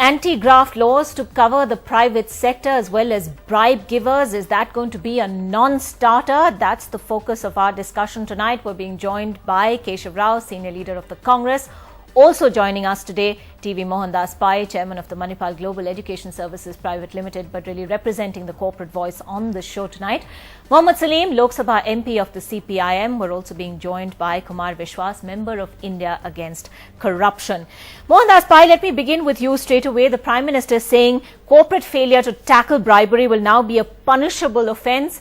Anti-graft laws to cover the private sector as well as bribe givers. Is that going to be a non-starter? That's the focus of our discussion tonight. We're being joined by Keshav Rao, Senior Leader of the Congress. Also joining us today, TV Mohandas Pai, Chairman of the Manipal Global Education Services Private Limited, but really representing the corporate voice on the show tonight. Mohammad Salim, Lok Sabha MP of the CPIM. We're also being joined by Kumar Vishwas, member of India Against Corruption. Mohandas Pai, let me begin with you straight away. The Prime Minister is saying corporate failure to tackle bribery will now be a punishable offence.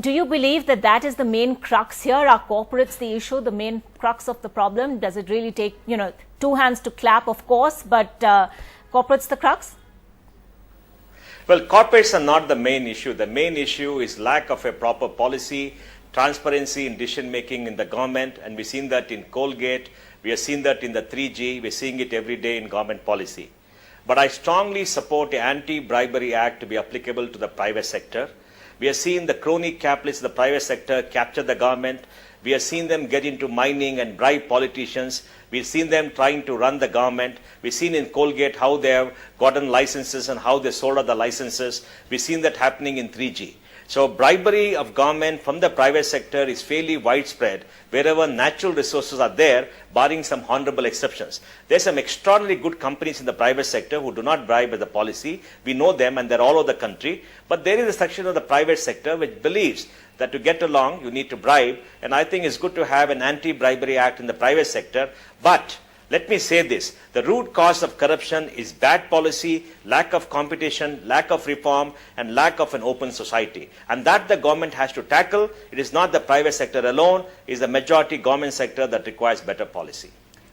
Do you believe that that is the main crux here? Are corporates the issue, the main crux of the problem? Does it really take, two hands to clap, of course, but corporates the crux? Well, corporates are not the main issue. The main issue is lack of a proper policy, transparency in decision making in the government, and we've seen that in Colgate, we have seen that in the 3G, we're seeing it every day in government policy. But I strongly support the Anti-Bribery Act to be applicable to the private sector. We have seen the crony capitalists in the private sector capture the government. We have seen them get into mining and bribe politicians. We've seen them trying to run the government. We've seen in Colgate how they have gotten licenses and how they sold out the licenses. We've seen that happening in 3G. So bribery of government from the private sector is fairly widespread wherever natural resources are there, barring some honorable exceptions. There's some extraordinarily good companies in the private sector who do not bribe as a policy. We know them and they're all over the country. But there is a section of the private sector which believes that to get along, you need to bribe. And I think it's good to have an anti-bribery act in the private sector. But let me say this, the root cause of corruption is bad policy, lack of competition, lack of reform, and lack of an open society. And that the government has to tackle. It is not the private sector alone, it is the majority government sector that requires better policy.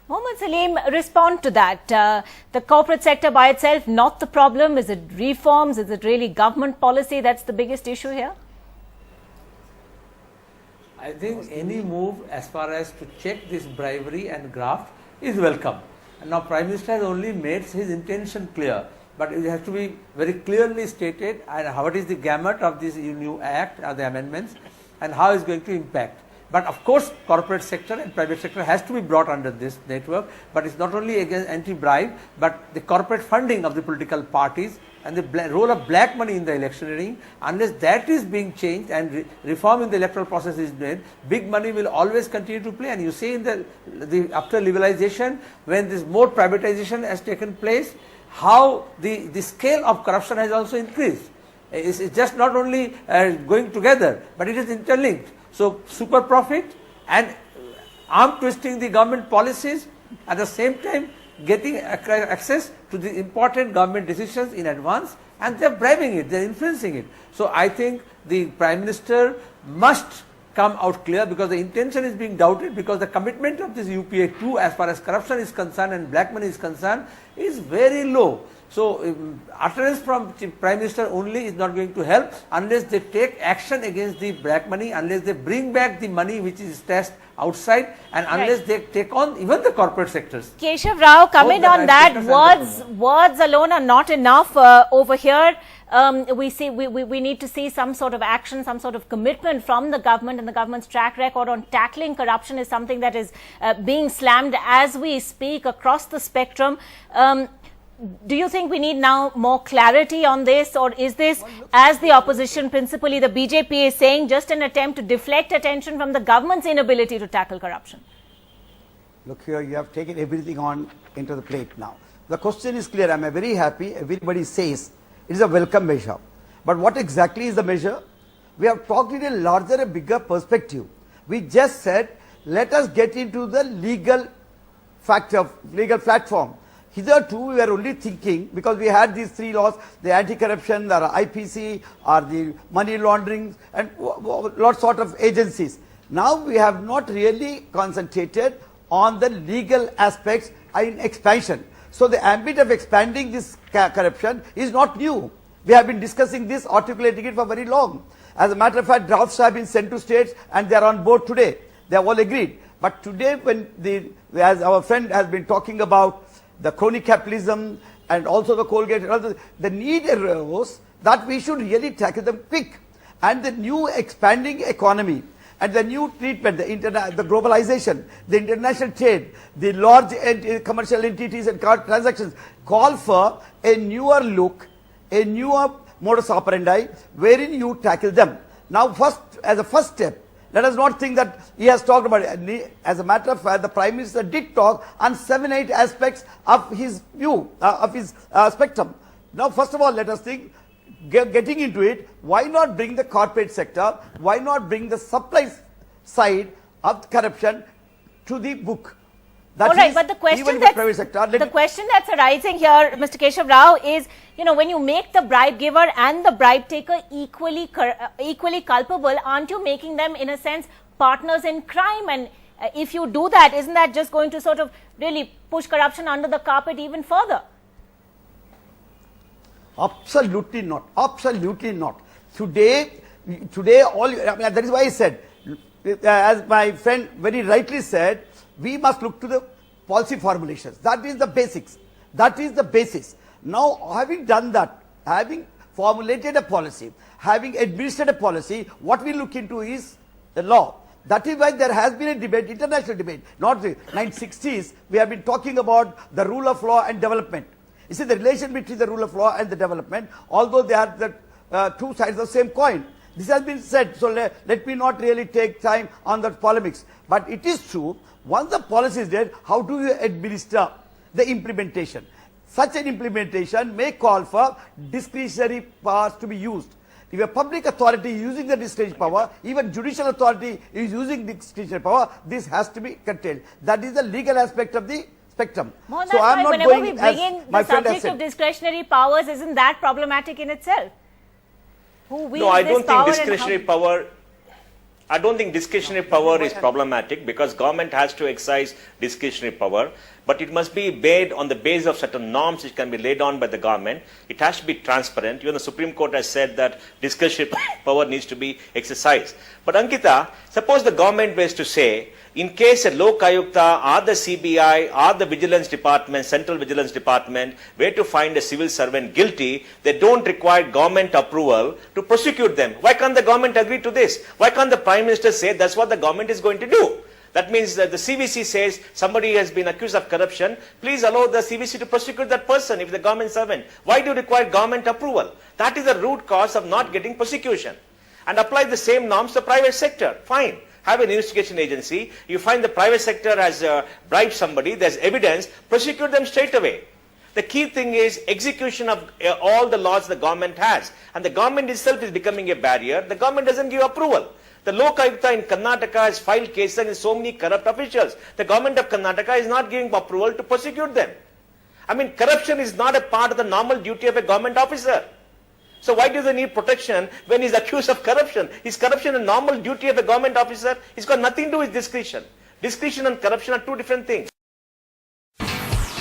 Mohammad Salim, respond to that. The corporate sector by itself, not the problem. Is it reforms? Is it really government policy that's the biggest issue here? I think any move as far as to check this bribery and graft is welcome. And now Prime Minister has only made his intention clear, but it has to be very clearly stated and what is the gamut of this new act or the amendments and how it's going to impact. But of course, corporate sector and private sector has to be brought under this network, but it's not only against anti-bribe, but the corporate funding of the political parties and the role of black money in the electioneering. Unless that is being changed and reform in the electoral process is made, big money will always continue to play. And you see in the after liberalization, when this more privatization has taken place, how the scale of corruption has also increased. It's just not only going together, but it is interlinked. So super profit and arm twisting the government policies, at the same time getting access to the important government decisions in advance, and they are bribing it, they are influencing it. So I think the Prime Minister must come out clear, because the intention is being doubted, because the commitment of this UPA 2 as far as corruption is concerned and black money is concerned is very low. So utterance from the Prime Minister only is not going to help unless they take action against the black money, unless they bring back the money which is stashed outside, and unless they take on even the corporate sectors. Keshav Rao, comment on that. Words alone are not enough over here. We need to see some sort of action, some sort of commitment from the government, and the government's track record on tackling corruption is something that is being slammed as we speak across the spectrum. Do you think we need now more clarity on this, or is this, as the opposition, principally the BJP, is saying, just an attempt to deflect attention from the government's inability to tackle corruption? Look here, you have taken everything on into the plate now. The question is clear. I'm very happy. Everybody says it is a welcome measure. But what exactly is the measure? We have talked in a larger, a bigger perspective. We just said, let us get into the legal platform. Hitherto, we were only thinking, because we had these three laws, the anti-corruption, the IPC, or the money laundering, and lot sort of agencies. Now we have not really concentrated on the legal aspects in expansion. So the ambit of expanding this corruption is not new. We have been discussing this, articulating it for very long. As a matter of fact, drafts have been sent to states and they are on board today. They have all agreed. But today, when as our friend has been talking about the crony capitalism and also the Colgate, the need arose that we should really tackle them quick. And the new expanding economy, and the new treatment, the globalization, the international trade, the large commercial entities and transactions call for a newer look, a newer modus operandi wherein you tackle them. Now first, as a first step, let us not think that he has talked about it. As a matter of fact, the Prime Minister did talk on 7-8 aspects of his view, of his spectrum. Now first of all, let us think, getting into it, why not bring the corporate sector, why not bring the supply side of corruption to the book? That all right, is, but the question even in the private sector, that's arising here, Mr. Keshav Rao, is, you know, when you make the bribe giver and the bribe taker equally culpable, aren't you making them, in a sense, partners in crime? And if you do that, isn't that just going to sort of really push corruption under the carpet even further? Absolutely not. Absolutely not. Today, all that is why I said, as my friend very rightly said, we must look to the policy formulations. That is the basics. That is the basis. Now, having done that, having formulated a policy, having administered a policy, what we look into is the law. That is why there has been a debate, international debate. Not the 1960s, we have been talking about the rule of law and development. You see, the relation between the rule of law and the development, although they are the two sides of the same coin. This has been said, so let me not really take time on that polemics. But it is true, once the policy is there, how do you administer the implementation? Such an implementation may call for discretionary powers to be used. If a public authority is using the discretionary power, even judicial authority is using discretionary power, this has to be curtailed. That is the legal aspect of the spectrum. Mohan, so I am not whenever going we bring in the subject of discretionary powers, isn't that problematic in itself? Who wields No, I this don't power think discretionary power. I don't think discretionary power is problematic, because government has to exercise discretionary power, but it must be made on the basis of certain norms which can be laid on by the government. It has to be transparent. Even the Supreme Court has said that discretionary power needs to be exercised. But Ankita, suppose the government was to say, in case a Lok Ayukta or the CBI or the Vigilance Department, Central Vigilance Department, were to find a civil servant guilty, they don't require government approval to prosecute them. Why can't the government agree to this? Why can't the Prime Minister say that's what the government is going to do? That means that the CVC says somebody has been accused of corruption, please allow the CVC to prosecute that person if the government servant. Why do you require government approval? That is the root cause of not getting prosecution. And apply the same norms to the private sector. Fine. Have an investigation agency. You find the private sector has bribed somebody, there's evidence, prosecute them straight away. The key thing is execution of all the laws the government has. And the government itself is becoming a barrier. The government doesn't give approval. The Lok Ayukta in Karnataka has filed cases against so many corrupt officials. The government of Karnataka is not giving approval to prosecute them. I mean, corruption is not a part of the normal duty of a government officer. So why do they need protection when he's accused of corruption? Is corruption a normal duty of a government officer? It's got nothing to do with discretion. Discretion and corruption are two different things.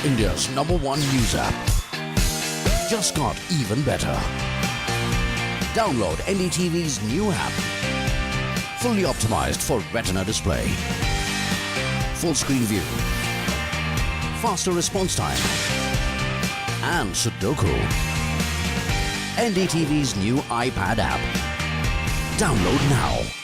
India's #1 news app just got even better. Download NDTV's new app. Fully optimized for Retina display. Full screen view. Faster response time. And Sudoku. NDTV's new iPad app. Download now.